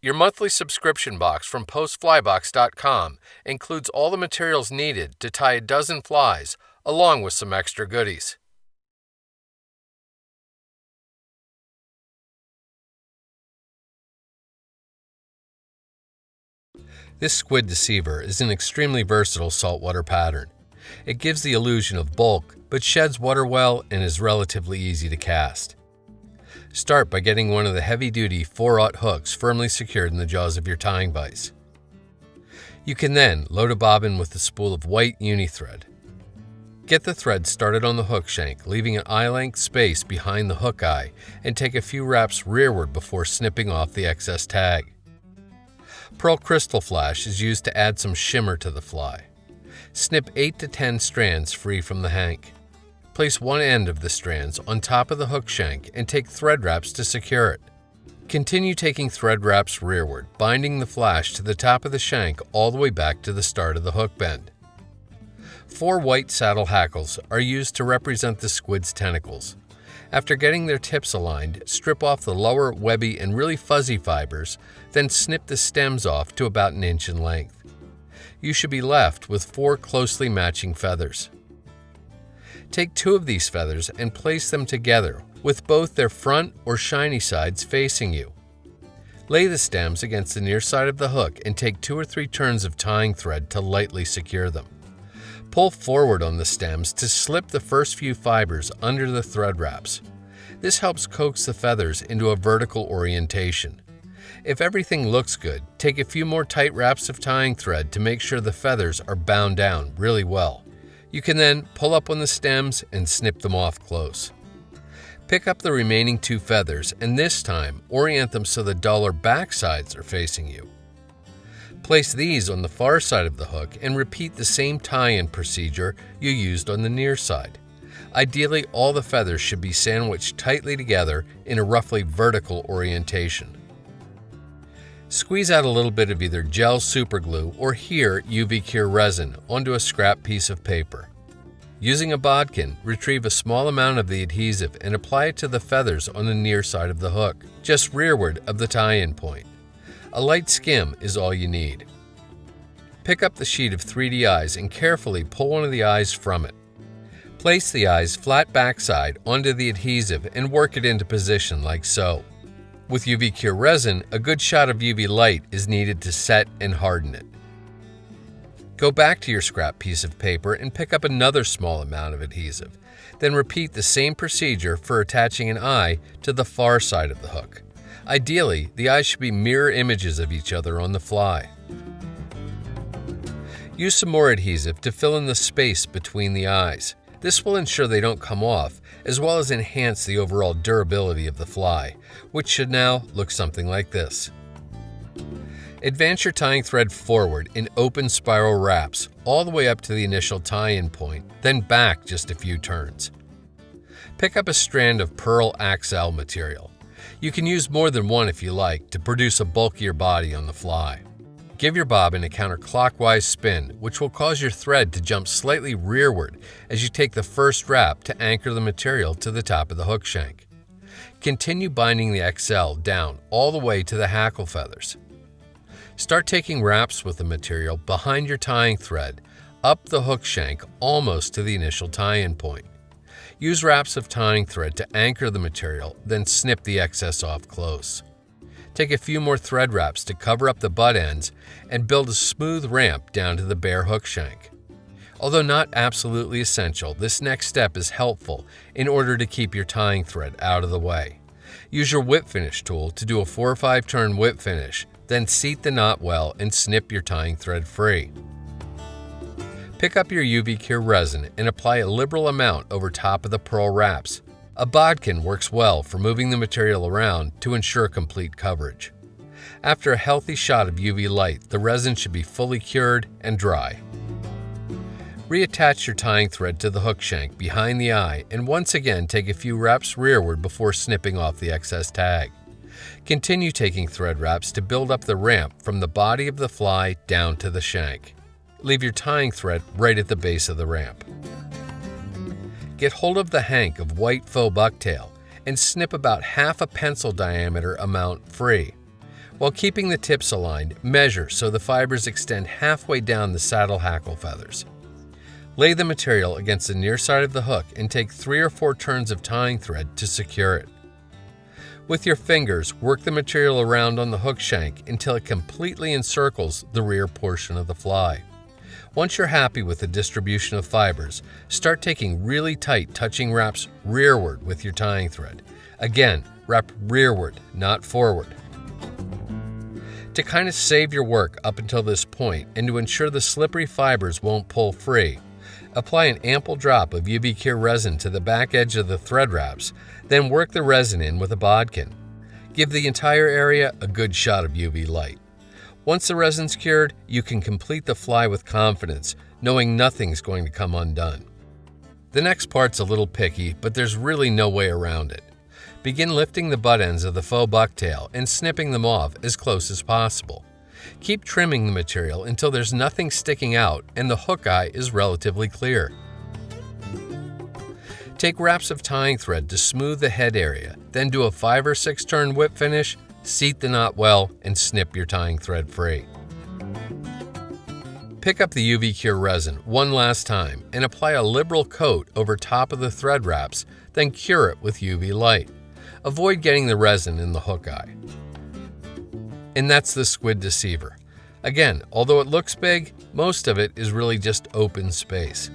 Your monthly subscription box from postflybox.com includes all the materials needed to tie a dozen flies, along with some extra goodies. This Squid Deceiver is an extremely versatile saltwater pattern. It gives the illusion of bulk, but sheds water well and is relatively easy to cast. Start by getting one of the heavy-duty 4/0 hooks firmly secured in the jaws of your tying vise. You can then load a bobbin with a spool of white uni thread. Get the thread started on the hook shank, leaving an eye-length space behind the hook eye, and take a few wraps rearward before snipping off the excess tag. Pearl crystal flash is used to add some shimmer to the fly. Snip 8 to 10 strands free from the hank. Place one end of the strands on top of the hook shank and take thread wraps to secure it. Continue taking thread wraps rearward, binding the flash to the top of the shank all the way back to the start of the hook bend. 4 white saddle hackles are used to represent the squid's tentacles. After getting their tips aligned, strip off the lower, webby, and really fuzzy fibers, then snip the stems off to about an inch in length. You should be left with 4 closely matching feathers. Take 2 of these feathers and place them together, with both their front or shiny sides facing you. Lay the stems against the near side of the hook and take 2 or 3 turns of tying thread to lightly secure them. Pull forward on the stems to slip the first few fibers under the thread wraps. This helps coax the feathers into a vertical orientation. If everything looks good, take a few more tight wraps of tying thread to make sure the feathers are bound down really well. You can then pull up on the stems and snip them off close. Pick up the remaining 2 feathers and this time orient them so the duller back sides are facing you. Place these on the far side of the hook and repeat the same tie-in procedure you used on the near side. Ideally, all the feathers should be sandwiched tightly together in a roughly vertical orientation. Squeeze out a little bit of either gel superglue or here UV cure resin onto a scrap piece of paper. Using a bodkin, retrieve a small amount of the adhesive and apply it to the feathers on the near side of the hook, just rearward of the tie-in point. A light skim is all you need. Pick up the sheet of 3D eyes and carefully pull one of the eyes from it. Place the eyes flat backside onto the adhesive and work it into position like so. With UV cure resin, a good shot of UV light is needed to set and harden it. Go back to your scrap piece of paper and pick up another small amount of adhesive. Then repeat the same procedure for attaching an eye to the far side of the hook. Ideally, the eyes should be mirror images of each other on the fly. Use some more adhesive to fill in the space between the eyes. This will ensure they don't come off, as well as enhance the overall durability of the fly, which should now look something like this. Advance your tying thread forward in open spiral wraps all the way up to the initial tie-in point, then back just a few turns. Pick up a strand of pearl axle material. You can use more than one if you like to produce a bulkier body on the fly. Give your bobbin a counterclockwise spin, which will cause your thread to jump slightly rearward as you take the first wrap to anchor the material to the top of the hook shank. Continue binding the XL down all the way to the hackle feathers. Start taking wraps with the material behind your tying thread, up the hook shank almost to the initial tie-in point. Use wraps of tying thread to anchor the material, then snip the excess off close. Take a few more thread wraps to cover up the butt ends and build a smooth ramp down to the bare hook shank. Although not absolutely essential, this next step is helpful in order to keep your tying thread out of the way. Use your whip finish tool to do a 4 or 5 turn whip finish, then seat the knot well and snip your tying thread free. Pick up your UV cure resin and apply a liberal amount over top of the pearl wraps. A bodkin works well for moving the material around to ensure complete coverage. After a healthy shot of UV light, the resin should be fully cured and dry. Reattach your tying thread to the hook shank behind the eye and once again take a few wraps rearward before snipping off the excess tag. Continue taking thread wraps to build up the ramp from the body of the fly down to the shank. Leave your tying thread right at the base of the ramp. Get hold of the hank of white faux bucktail and snip about half a pencil diameter amount free. While keeping the tips aligned, measure so the fibers extend halfway down the saddle hackle feathers. Lay the material against the near side of the hook and take 3 or 4 turns of tying thread to secure it. With your fingers, work the material around on the hook shank until it completely encircles the rear portion of the fly. Once you're happy with the distribution of fibers, start taking really tight touching wraps rearward with your tying thread. Again, wrap rearward, not forward. To kind of save your work up until this point and to ensure the slippery fibers won't pull free, apply an ample drop of UV cure resin to the back edge of the thread wraps, then work the resin in with a bodkin. Give the entire area a good shot of UV light. Once the resin's cured, you can complete the fly with confidence, knowing nothing's going to come undone. The next part's a little picky, but there's really no way around it. Begin lifting the butt ends of the faux bucktail and snipping them off as close as possible. Keep trimming the material until there's nothing sticking out and the hook eye is relatively clear. Take wraps of tying thread to smooth the head area, then do a 5 or 6 turn whip finish, seat the knot well, and snip your tying thread free. Pick up the UV cure resin one last time and apply a liberal coat over top of the thread wraps, then cure it with UV light. Avoid getting the resin in the hook eye. And that's the Squid Deceiver. Again, although it looks big, most of it is really just open space.